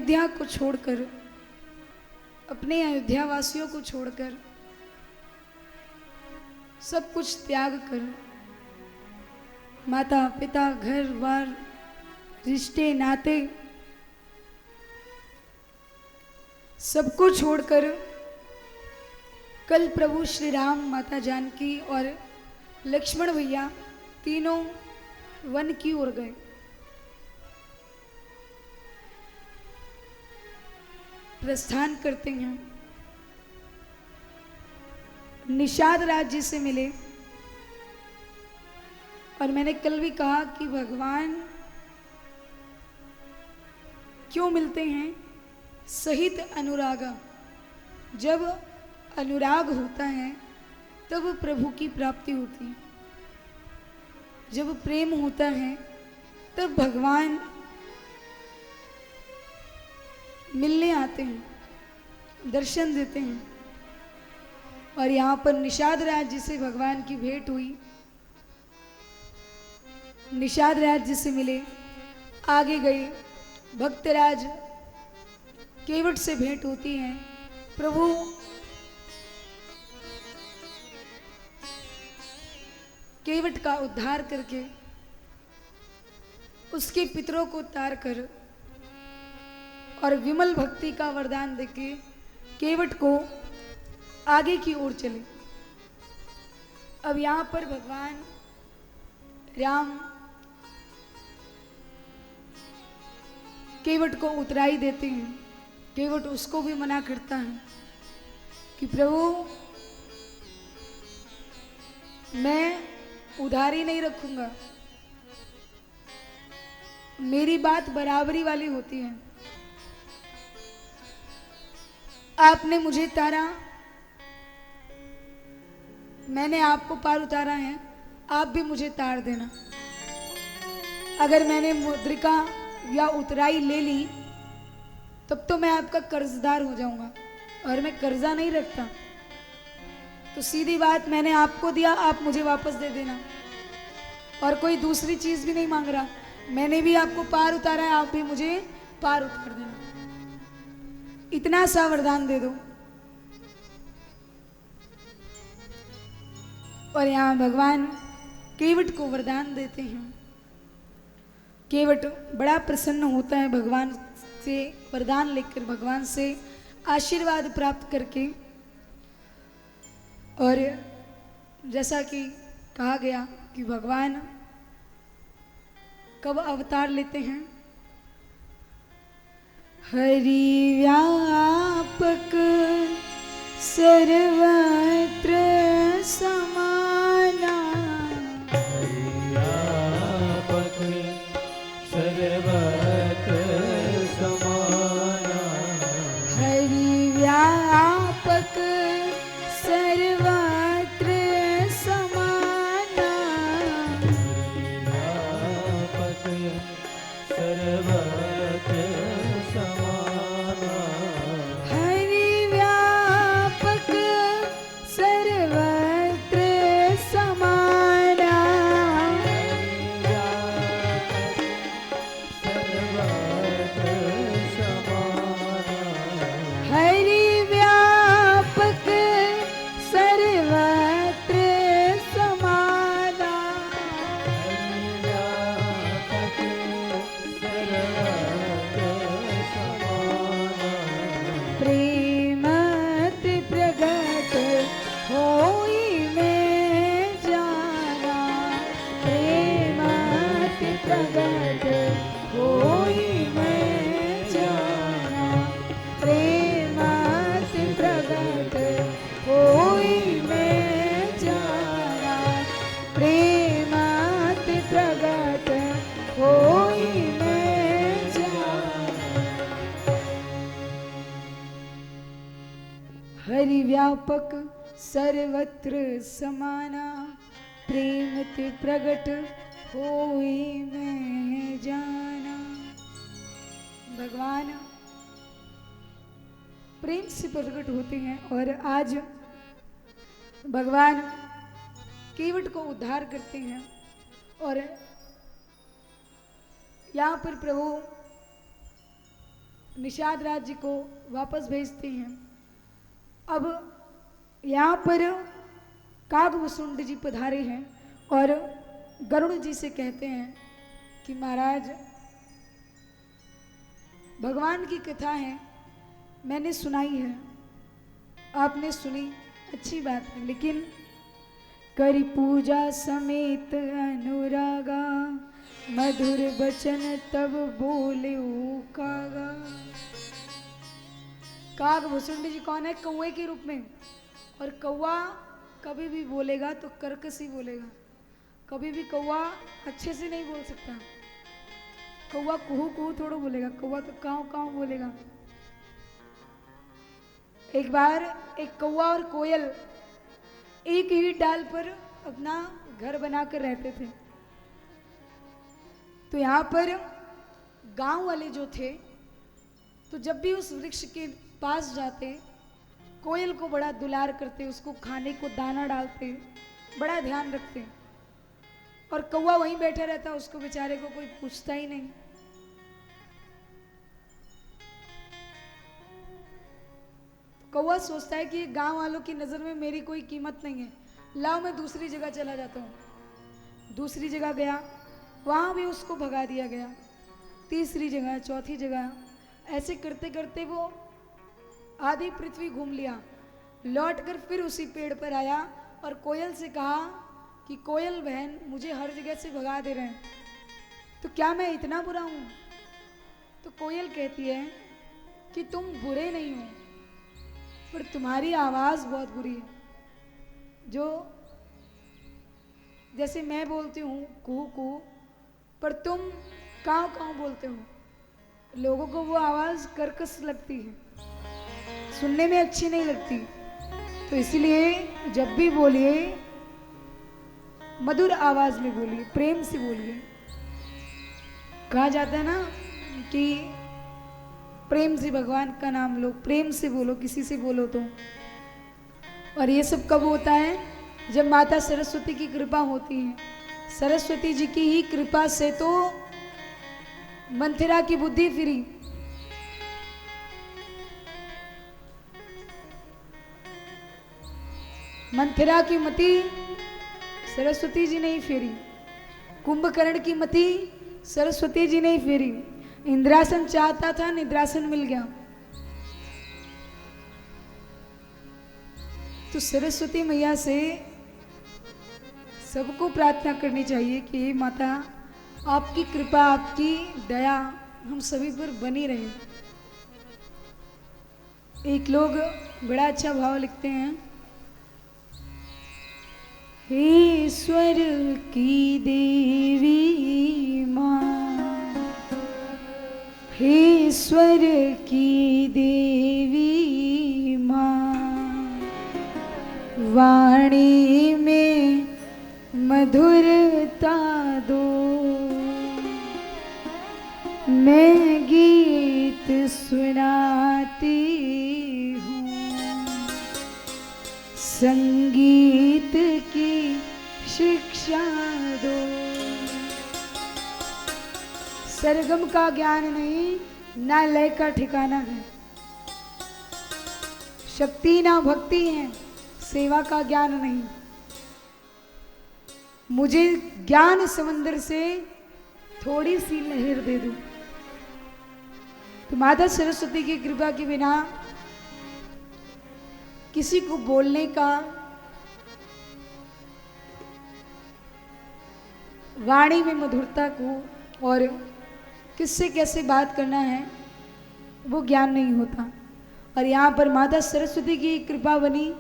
अयोध्या को छोड़कर, अपने अयोध्या वासियों को छोड़कर, सब कुछ त्याग कर, माता पिता घर बार रिश्ते नाते सबको छोड़कर कल प्रभु श्री राम, माता जानकी और लक्ष्मण भैया तीनों वन की ओर गए। प्रस्थान करते हैं, निषाद राज्य से मिले। और मैंने कल भी कहा कि भगवान क्यों मिलते हैं? सहित अनुरागा। जब अनुराग होता है तब प्रभु की प्राप्ति होती है। जब प्रेम होता है तब भगवान मिलने आते हैं, दर्शन देते हैं। और यहाँ पर निषाद राज्य से भगवान की भेंट हुई, निषाद राज्य से मिले, आगे गए, भक्तराज केवट से भेंट होती है। प्रभु केवट का उद्धार करके उसके पितरों को तार कर और विमल भक्ति का वरदान देके केवट को आगे की ओर चले। अब यहाँ पर भगवान राम केवट को उतराई देते हैं। केवट उसको भी मना करता है कि प्रभु मैं उधारी नहीं रखूंगा, मेरी बात बराबरी वाली होती है। आपने मुझे तारा, मैंने आपको पार उतारा है, आप भी मुझे तार देना। अगर मैंने मुद्रिका या उतराई ले ली तब तो मैं आपका कर्जदार हो जाऊंगा, और मैं कर्जा नहीं रखता। तो सीधी बात, मैंने आपको दिया, आप मुझे वापस दे देना। और कोई दूसरी चीज भी नहीं मांग रहा, मैंने भी आपको पार उतारा है, आप भी मुझे पार उतार देना। इतना सा वरदान दे दो। और यहाँ भगवान केवट को वरदान देते हैं। केवट बड़ा प्रसन्न होता है भगवान से वरदान लेकर, भगवान से आशीर्वाद प्राप्त करके। और जैसा कि कहा गया कि भगवान कब अवतार लेते हैं? हरि व्यापक सर्वत्र समाना, हरि व्यापक सर्वत्र समाना, हरि व्यापक सर्वत्र समाना, व्यापक सर्वत्र समाना, हरि व्यापक सर्वत्र समाना, हरि व्यापक सर्वत्र समाना, हरि व्यापक सर्वत्र समाना, हरि व्यापक सर्वत्र समाना, प्रेमति प्रगट होई में जाना, प्रेमति प्रगट होई में जाना, प्रेमति प्रगट होई में जाना, प्रेमति प्रगट होई में जाना। हरि व्यापक सर्वत्र समाना, प्रेम ते प्रगट होई में जाना। भगवान प्रेम से प्रकट होते हैं। और आज भगवान केवट को उद्धार करते हैं। और यहाँ पर प्रभु निषाद राज जी को वापस भेजती हैं। अब यहाँ पर कागभूषुंड जी पधारे हैं और गरुड़ जी से कहते हैं कि महाराज, भगवान की कथा है, मैंने सुनाई है, आपने सुनी, अच्छी बात है, लेकिन करी पूजा समेत अनुरागा, मधुर बचन तब बोले कागा। कागभूषुंड जी कौन है? कौवे के रूप में। और कौवा कभी भी बोलेगा तो कर्कश ही बोलेगा, कभी भी कौवा अच्छे से नहीं बोल सकता। कौवा कुहू कुहू थोड़ा बोलेगा, कौवा तो काव काव बोलेगा। एक बार एक कौवा और कोयल एक ही डाल पर अपना घर बनाकर रहते थे। तो यहाँ पर गांव वाले जो थे, तो जब भी उस वृक्ष के पास जाते, कोयल को बड़ा दुलार करते, उसको खाने को दाना डालते, बड़ा ध्यान रखते। और कौवा वहीं बैठा रहता, उसको बेचारे को कोई पूछता ही नहीं। कौवा सोचता है कि गांव वालों की नजर में मेरी कोई कीमत नहीं है, लाओ मैं दूसरी जगह चला जाता हूँ। दूसरी जगह गया, वहां भी उसको भगा दिया गया। तीसरी जगह, चौथी जगह, ऐसे करते करते वो आधी पृथ्वी घूम लिया। लौटकर फिर उसी पेड़ पर आया और कोयल से कहा कि कोयल बहन, मुझे हर जगह से भगा दे रहे हैं, तो क्या मैं इतना बुरा हूं? तो कोयल कहती है कि तुम बुरे नहीं हो, पर तुम्हारी आवाज बहुत बुरी है। जो जैसे मैं बोलती हूँ कू कू, पर तुम काव काव बोलते हो, लोगों को वो आवाज कर्कश लगती है, सुनने में अच्छी नहीं लगती। तो इसलिए जब भी बोलिए मधुर आवाज में बोलिए, प्रेम से बोलिए। कहा जाता है ना कि प्रेम से भगवान का नाम लो, प्रेम से बोलो, किसी से बोलो तो। और ये सब कब होता है? जब माता सरस्वती की कृपा होती है। सरस्वती जी की ही कृपा से तो मंथरा की बुद्धि फिरी। मंथरा की मति सरस्वती जी ने ही फेरी, कुंभकर्ण की मति सरस्वती जी ने ही फेरी। इंद्रासन चाहता था, निद्रासन मिल गया। तो सरस्वती मैया से सबको प्रार्थना करनी चाहिए कि हे माता, आपकी कृपा, आपकी दया हम सभी पर बनी रहे। एक लोग बड़ा अच्छा भाव लिखते हैं, हे ईश्वर की देवी माँ, हे ईश्वर की देवी माँ, वाणी में मधुरता दो, मैं गीत सुनाती हूँ, संगीत की शिक्षा दो। सरगम का ज्ञान नहीं, ना लय का ठिकाना है, शक्ति ना भक्ति है, सेवा का ज्ञान नहीं। मुझे ज्ञान समंदर से थोड़ी सी लहर दे दो। तो माता सरस्वती की कृपा के बिना किसी को बोलने का, वाणी में मधुरता को और किससे कैसे बात करना है, वो ज्ञान नहीं होता। और यहाँ पर माता सरस्वती की कृपा बनी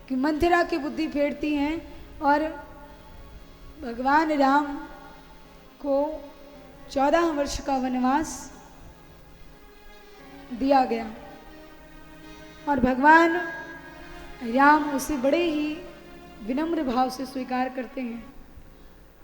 कि मंथरा की बुद्धि फेरती हैं और भगवान राम को 14 वर्ष का वनवास दिया गया और भगवान राम उसे बड़े ही विनम्र भाव से स्वीकार करते हैं।